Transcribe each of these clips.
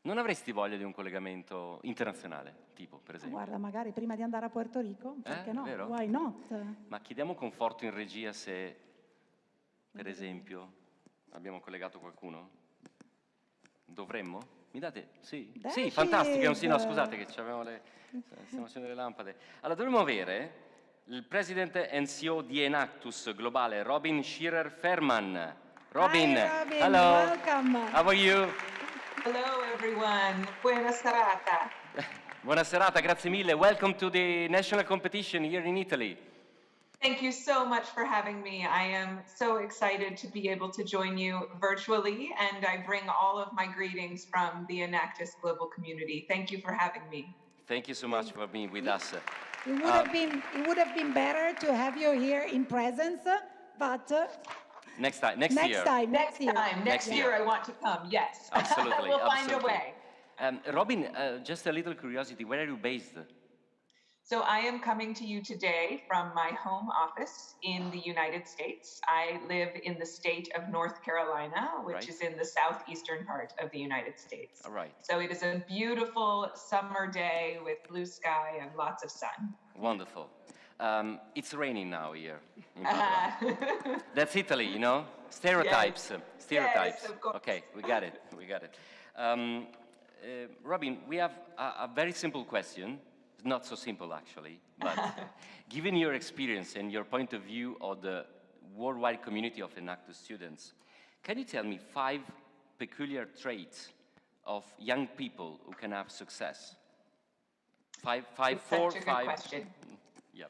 Non avresti voglia di un collegamento internazionale, tipo, per esempio? Guarda, magari prima di andare a Puerto Rico, perché no? Vero? Why not? Ma chiediamo conforto in regia se, per esempio, abbiamo collegato qualcuno? Dovremmo? Mi date? Sì? Sì, fantastico. Sì, no, scusate che stiamo facendo le lampade. Allora, dovremmo avere il presidente NCO di Enactus globale, Robyn Fehrman. Robyn, Hi, Robyn, hello. welcome. How are you? Hello, everyone. Buona serata. Buona serata, grazie mille. Welcome to the national competition here in Italy. Thank you so much for having me. I am so excited to be able to join you virtually, and I bring all of my greetings from the Enactus global community. Thank you for having me. Thank you so much for being with us. It would have been better to have you here in presence, but next year. Next year I want to come, yes. Absolutely. We'll find a way. Robyn, just a little curiosity, where are you based? So I am coming to you today from my home office in the United States. I live in the state of North Carolina, which is in the southeastern part of the United States. All right. So it is a beautiful summer day with blue sky and lots of sun. Wonderful. It's raining now here in Padua. That's Italy, you know? Stereotypes. Yes. Stereotypes. Yes, of course. Okay, we got it. Robyn, we have a very simple question. It's not so simple, actually, but given your experience and your point of view of the worldwide community of Enactus students, can you tell me 5 peculiar traits of young people who can have success? Such a good question. Yeah.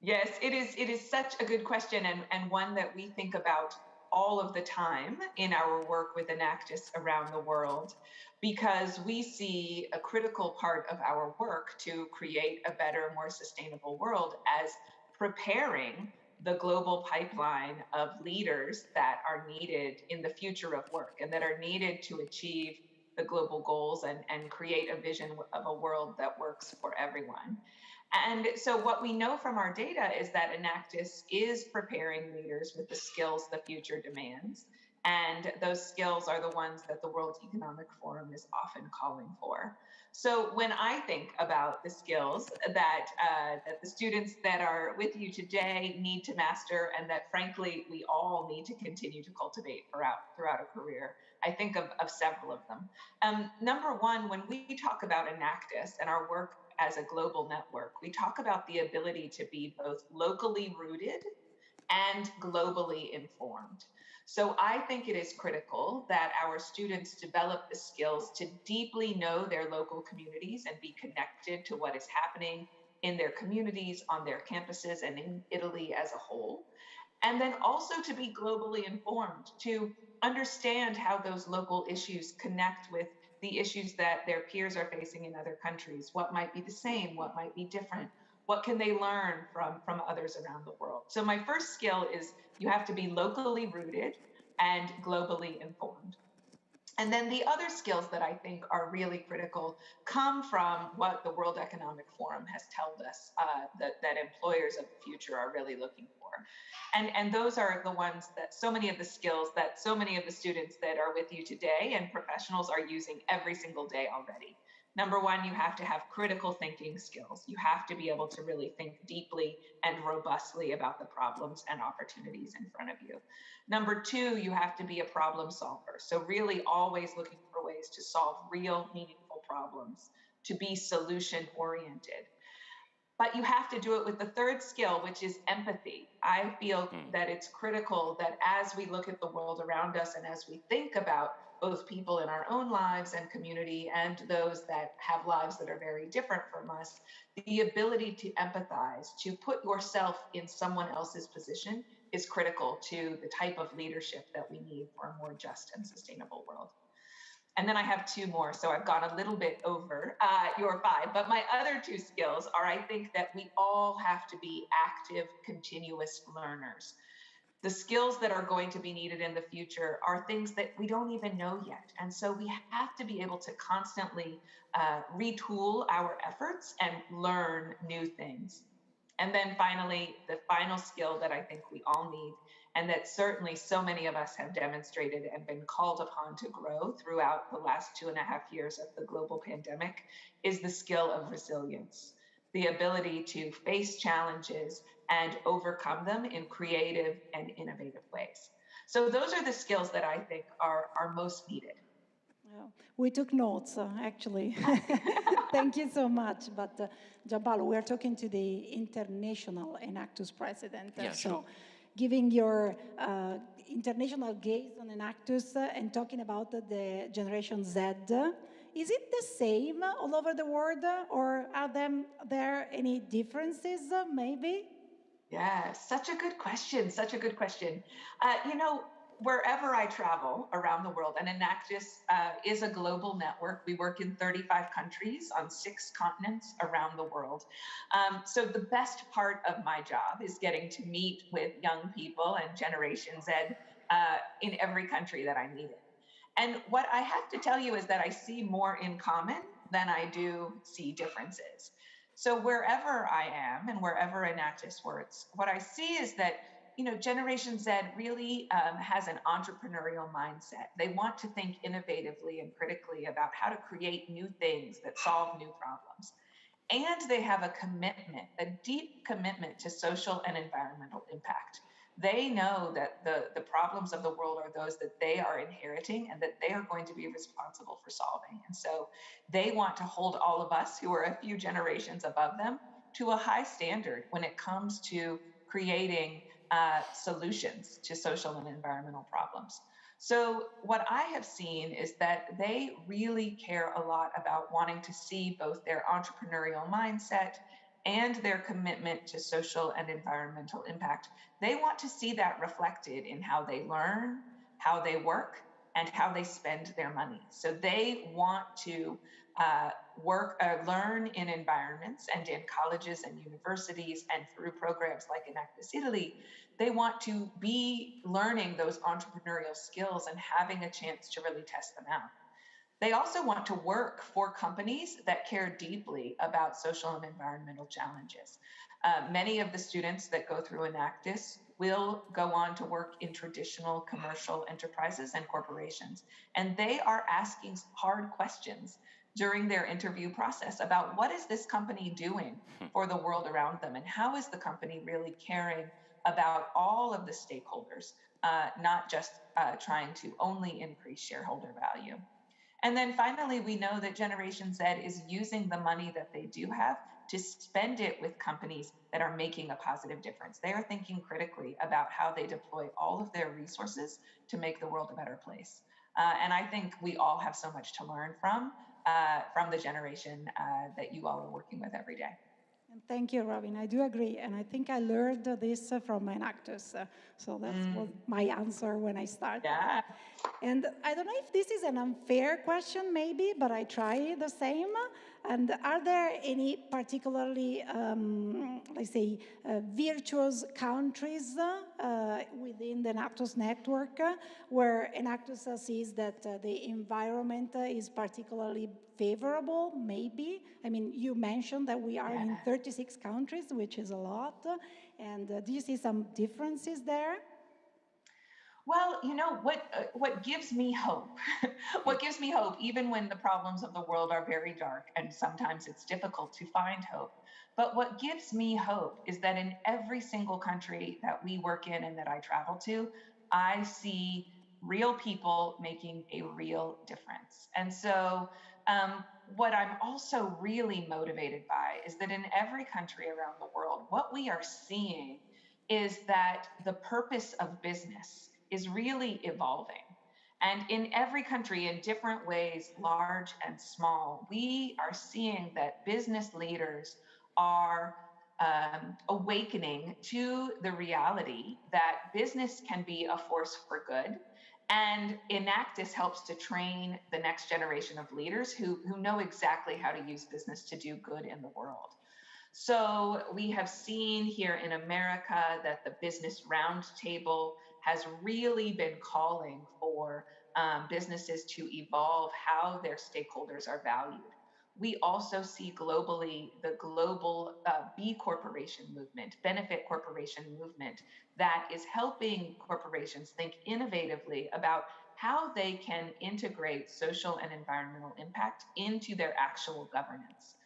Yes, it is such a good question, and one that we think about all of the time in our work with Enactus around the world, because we see a critical part of our work to create a better, more sustainable world as preparing the global pipeline of leaders that are needed in the future of work and that are needed to achieve the global goals and create a vision of a world that works for everyone. And so what we know from our data is that Enactus is preparing leaders with the skills the future demands. And those skills are the ones that the World Economic Forum is often calling for. So when I think about the skills that the students that are with you today need to master, and that frankly we all need to continue to cultivate throughout a career, I think of several of them. Number one, when we talk about Enactus and our work as a global network, we talk about the ability to be both locally rooted and globally informed. So I think it is critical that our students develop the skills to deeply know their local communities and be connected to what is happening in their communities, on their campuses, and in Italy as a whole. And then also to be globally informed, to understand how those local issues connect with the issues that their peers are facing in other countries. What might be the same? What might be different? What can they learn from others around the world? So my first skill is you have to be locally rooted and globally informed. And then the other skills that I think are really critical come from what the World Economic Forum has told us that employers of the future are really looking for. And those are the ones that so many of the skills that so many of the students that are with you today and professionals are using every single day already. Number one, you have to have critical thinking skills. You have to be able to really think deeply and robustly about the problems and opportunities in front of you. Number two, you have to be a problem solver. So really always looking for ways to solve real, meaningful problems, to be solution oriented. But you have to do it with the third skill, which is empathy. I feel that it's critical that as we look at the world around us and as we think about both people in our own lives and community and those that have lives that are very different from us, the ability to empathize, to put yourself in someone else's position is critical to the type of leadership that we need for a more just and sustainable world. And then I have 2 more, so I've gone a little bit over your 5. But my other 2 skills are, I think that we all have to be active, continuous learners. The skills that are going to be needed in the future are things that we don't even know yet. And so we have to be able to constantly retool our efforts and learn new things. And then finally, the final skill that I think we all need, and that certainly so many of us have demonstrated and been called upon to grow throughout the last 2.5 years of the global pandemic, is the skill of resilience, the ability to face challenges and overcome them in creative and innovative ways. So those are the skills that I think are most needed. Yeah, we took notes, actually. Thank you so much. But Gianpaolo, we are talking to the international Enactus president. Yeah, so sure. giving your international gaze on Enactus and talking about the Generation Z, is it the same all over the world, or are there any differences, maybe? Yeah, such a good question. Such a good question. Wherever I travel around the world, and Enactus is a global network. We work in 35 countries on 6 continents around the world. So the best part of my job is getting to meet with young people and Generation Z in every country that I meet in. And what I have to tell you is that I see more in common than I do see differences. So wherever I am and wherever Enactus works, what I see is that Generation Z really has an entrepreneurial mindset. They want to think innovatively and critically about how to create new things that solve new problems. And they have a commitment, a deep commitment to social and environmental impact. They know that the problems of the world are those that they are inheriting and that they are going to be responsible for solving. And so they want to hold all of us who are a few generations above them to a high standard when it comes to creating solutions to social and environmental problems. So what I have seen is that they really care a lot about wanting to see both their entrepreneurial mindset and their commitment to social and environmental impact. They want to see that reflected in how they learn, how they work, and how they spend their money. So they want to learn in environments and in colleges and universities and through programs like Enactus Italy. They want to be learning those entrepreneurial skills and having a chance to really test them out. They also want to work for companies that care deeply about social and environmental challenges. Many of the students that go through Enactus will go on to work in traditional commercial enterprises and corporations, and they are asking hard questions during their interview process about what is this company doing for the world around them, and how is the company really caring about all of the stakeholders, not just trying to only increase shareholder value. And then finally, we know that Generation Z is using the money that they do have to spend it with companies that are making a positive difference. They are thinking critically about how they deploy all of their resources to make the world a better place. And I think we all have so much to learn from the generation that you all are working with every day. Thank you, Robyn. I do agree, and I think I learned this from Enactus, so that was my answer when I started. Yeah. And I don't know if this is an unfair question, maybe, but I try the same. And are there any particularly, let's say, virtuous countries within the Enactus network where Enactus sees that the environment is particularly favorable, maybe? I mean, you mentioned that we are in 36 countries, which is a lot. And do you see some differences there? Well, what gives me hope, what gives me hope, even when the problems of the world are very dark and sometimes it's difficult to find hope, but what gives me hope is that in every single country that we work in and that I travel to, I see real people making a real difference. And so what I'm also really motivated by is that in every country around the world, what we are seeing is that the purpose of business is really evolving. And in every country, in different ways, large and small, we are seeing that business leaders are awakening to the reality that business can be a force for good. And Enactus helps to train the next generation of leaders who know exactly how to use business to do good in the world. So we have seen here in America that the Business Roundtable has really been calling for businesses to evolve how their stakeholders are valued. we also see globally the global B corporation movement, benefit corporation movement, that is helping corporations think innovatively about how they can integrate social and environmental impact into their actual governance.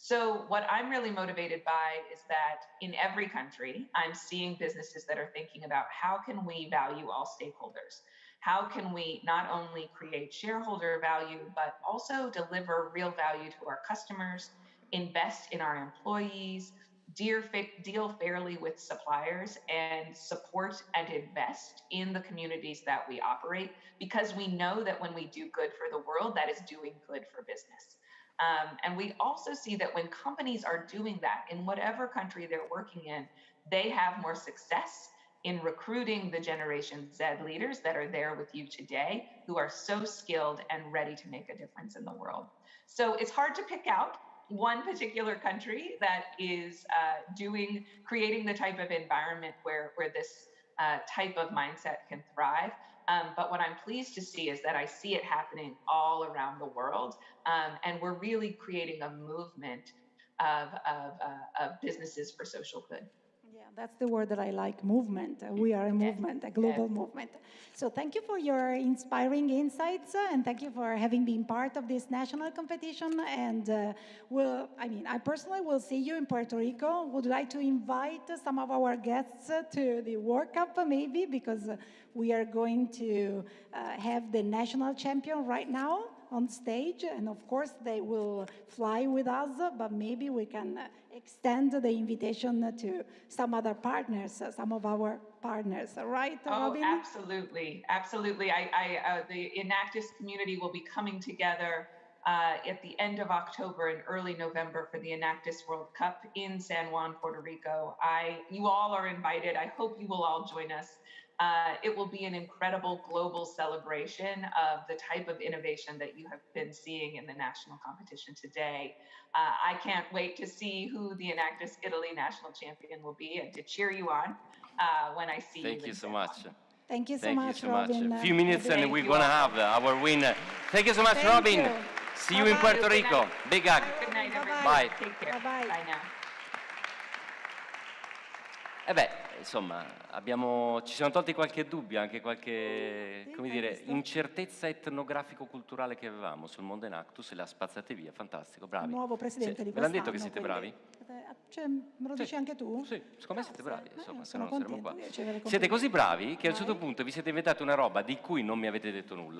So what I'm really motivated by is that in every country, I'm seeing businesses that are thinking about how can we value all stakeholders? How can we not only create shareholder value, but also deliver real value to our customers, invest in our employees, deal fairly with suppliers, and support and invest in the communities that we operate, because we know that when we do good for the world, that is doing good for business. And we also see that when companies are doing that in whatever country they're working in, they have more success in recruiting the Generation Z leaders that are there with you today, who are so skilled and ready to make a difference in the world. So it's hard to pick out one particular country that is creating the type of environment where this type of mindset can thrive. But what I'm pleased to see is that I see it happening all around the world. And we're really creating a movement of businesses for social good. Yeah, that's the word that I like, movement. We are a movement, a global movement. So thank you for your inspiring insights, and thank you for having been part of this national competition. And I personally will see you in Puerto Rico. Would like to invite some of our guests to the World Cup, maybe, because we are going to have the national champion right now on stage, and of course they will fly with us, but maybe we can extend the invitation to some other partners, some of our partners, right, Robyn? Oh, absolutely, absolutely. The Enactus community will be coming together at the end of October and early November for the Enactus World Cup in San Juan, Puerto Rico. You all are invited. I hope you will all join us. It will be an incredible global celebration of the type of innovation that you have been seeing in the national competition today. I can't wait to see who the Enactus Italy national champion will be and to cheer you on when I see you. Thank you so much. Thank you so much, Robyn. A few minutes and we're going to have our winner. Thank you so much, Robyn. See you in Puerto Rico. Big hug. Good night, everybody. Bye. Take care. Bye. Bye now. Insomma, ci siamo tolti qualche dubbio, anche qualche, come dire, incertezza etnografico-culturale che avevamo sul mondo Enactus, e la spazzate via, fantastico, bravi. Nuovo presidente di Ve l'hanno detto che siete bravi? Cioè, me lo dici anche tu? Sì, secondo me siete bravi, insomma, se no sono non saremmo qua. contenta di ricevere Siete così bravi che a un certo Vai. punto vi siete inventati una roba di cui non mi avete detto nulla.